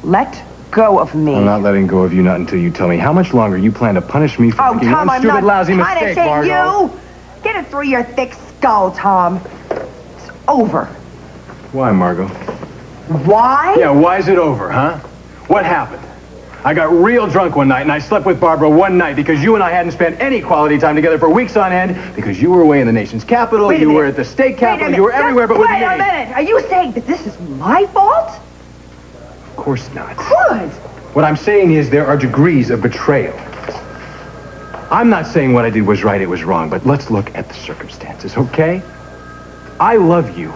Let go of me. I'm not letting go of you, not until you tell me how much longer you plan to punish me for making Tom, one stupid, lousy mistake, Margo. You! Get it through your thick skull, Tom. It's over. Why, Margo? Why? Yeah, why is it over, huh? What happened? I got real drunk one night, and I slept with Barbara one night because you and I hadn't spent any quality time together for weeks on end because you were away in the nation's capital, you were at the state capitol, you were everywhere but with me. Wait a minute! Are you saying that this is my fault? Of course not. Good. What I'm saying is there are degrees of betrayal. I'm not saying what I did was right, it was wrong, but let's look at the circumstances, okay? I love you.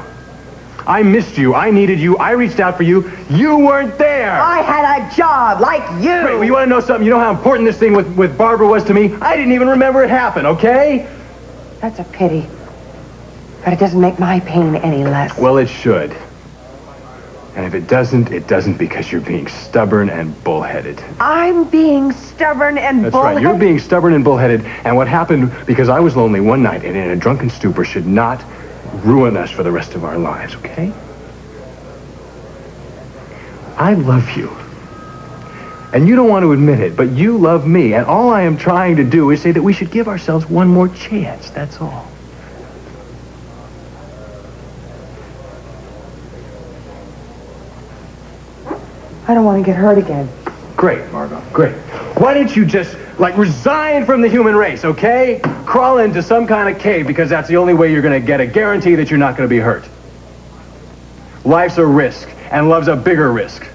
I missed you. I needed you. I reached out for you. You weren't there. I had a job like you. Wait, well, you want to know something? You know how important this thing with Barbara was to me? I didn't even remember it happened, okay? That's a pity. But it doesn't make my pain any less. Well, it should. And if it doesn't because you're being stubborn and bullheaded. I'm being stubborn and That's bullheaded? right. You're being stubborn and bullheaded. And what happened because I was lonely one night and in a drunken stupor should not ruin us for the rest of our lives, okay? I love you. And you don't want to admit it, but you love me. And all I am trying to do is say that we should give ourselves one more chance. That's all. I don't want to get hurt again. Great, Margo. Great. Why don't you just, resign from the human race, okay? Crawl into some kind of cave because that's the only way you're going to get a guarantee that you're not going to be hurt. Life's a risk, and love's a bigger risk.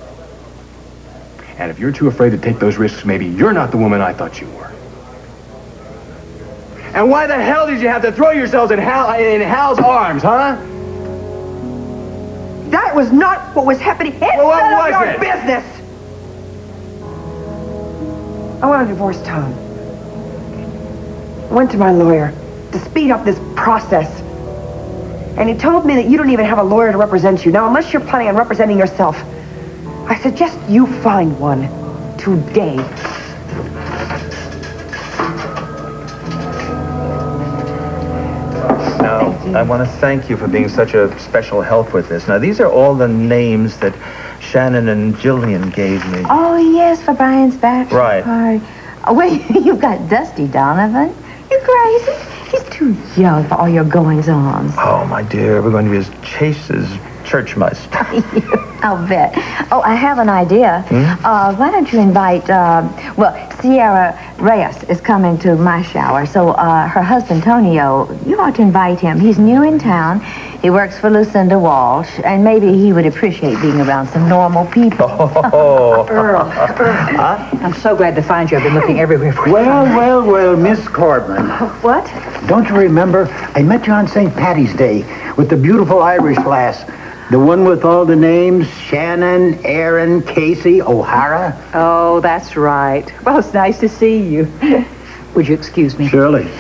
And if you're too afraid to take those risks, maybe you're not the woman I thought you were. And why the hell did you have to throw yourselves in Hal's arms, huh? That was not what was happening. It's none of your business. I want a divorce, Tom. I went to my lawyer to speed up this process. And he told me that you don't even have a lawyer to represent you. Now, unless you're planning on representing yourself, I suggest you find one today. Now, I want to thank you for being such a special help with this. Now, these are all the names that Shannon and Jillian gave me. Oh, yes, for Brian's bachelor party. Oh, wait, you've got Dusty Donovan. You crazy? He's too young for all your goings-on. Oh, my dear, we're going to be as chaste as church mice. I'll bet. Oh, I have an idea. Why don't you invite, Sierra Reyes is coming to my shower, so her husband, Tonio, you ought to invite him. He's new in town. He works for Lucinda Walsh, and maybe he would appreciate being around some normal people. Earl, I'm so glad to find you. I've been looking everywhere for you. Well, Miss Corbin. What? Don't you remember? I met you on St. Patty's Day with the beautiful Irish lass. The one with all the names, Shannon, Aaron, Casey, O'Hara. Oh, that's right. Well, it's nice to see you. Would you excuse me? Surely.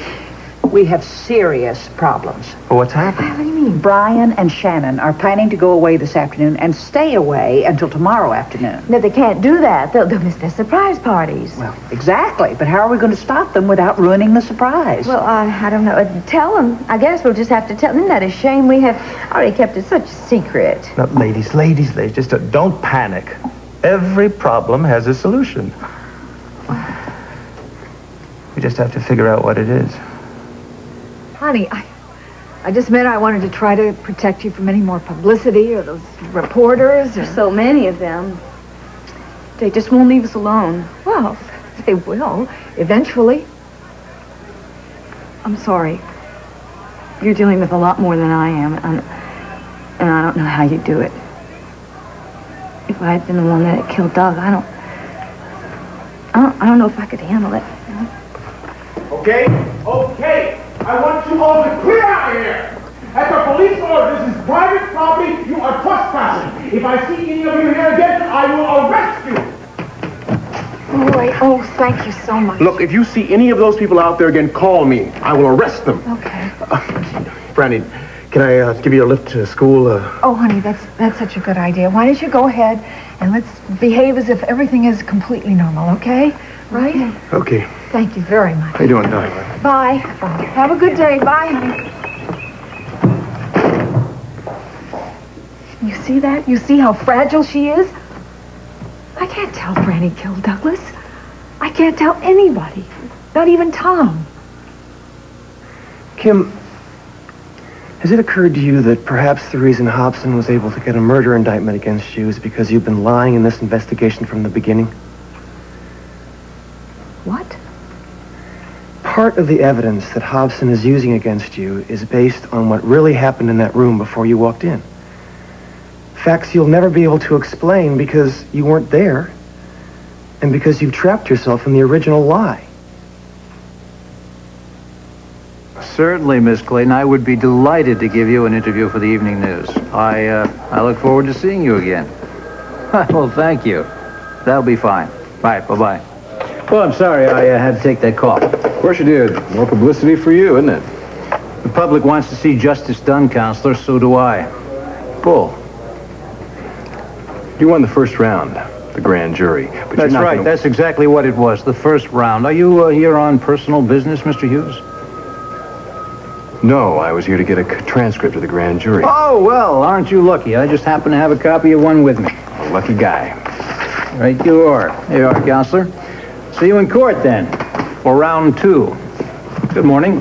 We have serious problems. Well, what's happened? What do you mean? Brian and Shannon are planning to go away this afternoon and stay away until tomorrow afternoon. No, they can't do that. They'll miss their surprise parties. Well, exactly. But how are we going to stop them without ruining the surprise? Well, I don't know. Tell them. I guess we'll just have to tell them. Isn't that a shame? We have already kept it such a secret. No, ladies, just don't panic. Every problem has a solution. We just have to figure out what it is. Honey, I just meant I wanted to try to protect you from any more publicity or those reporters. There's so many of them. They just won't leave us alone. Well, they will, eventually. I'm sorry. You're dealing with a lot more than I am, and I don't know how you do it. If I had been the one that killed Doug, I don't know if I could handle it. Okay? I want you all to clear out of here! At the police order, this is private property. You are trespassing. If I see any of you here again, I will arrest you. Oh, thank you so much. Look, if you see any of those people out there again, call me. I will arrest them. Okay. Franny, can I give you a lift to school? Oh, honey, that's such a good idea. Why don't you go ahead and let's behave as if everything is completely normal, okay? Right? Okay. Thank you very much. How you doing, Doc? Bye. Have a good day. Bye, honey. You see that? You see how fragile she is? I can't tell Franny killed Douglas. I can't tell anybody. Not even Tom. Kim, has it occurred to you that perhaps the reason Hobson was able to get a murder indictment against you is because you've been lying in this investigation from the beginning? What? Part of the evidence that Hobson is using against you is based on what really happened in that room before you walked in. Facts you'll never be able to explain because you weren't there, and because you've trapped yourself in the original lie. Certainly, Miss Clayton. I would be delighted to give you an interview for the evening news. I look forward to seeing you again. Well, thank you. That'll be fine. Bye. Bye-bye. Well, I'm sorry I had to take that call. Of course you did. More publicity for you, isn't it? The public wants to see justice done, Counselor. So do I. Bull. You won the first round, the grand jury. But That's right. That's exactly what it was, the first round. Are you here on personal business, Mr. Hughes? No, I was here to get a transcript of the grand jury. Oh, well, aren't you lucky? I just happen to have a copy of one with me. Lucky guy. Right you are. Here you are, Counselor. See you in court, then, for round 2. Good morning.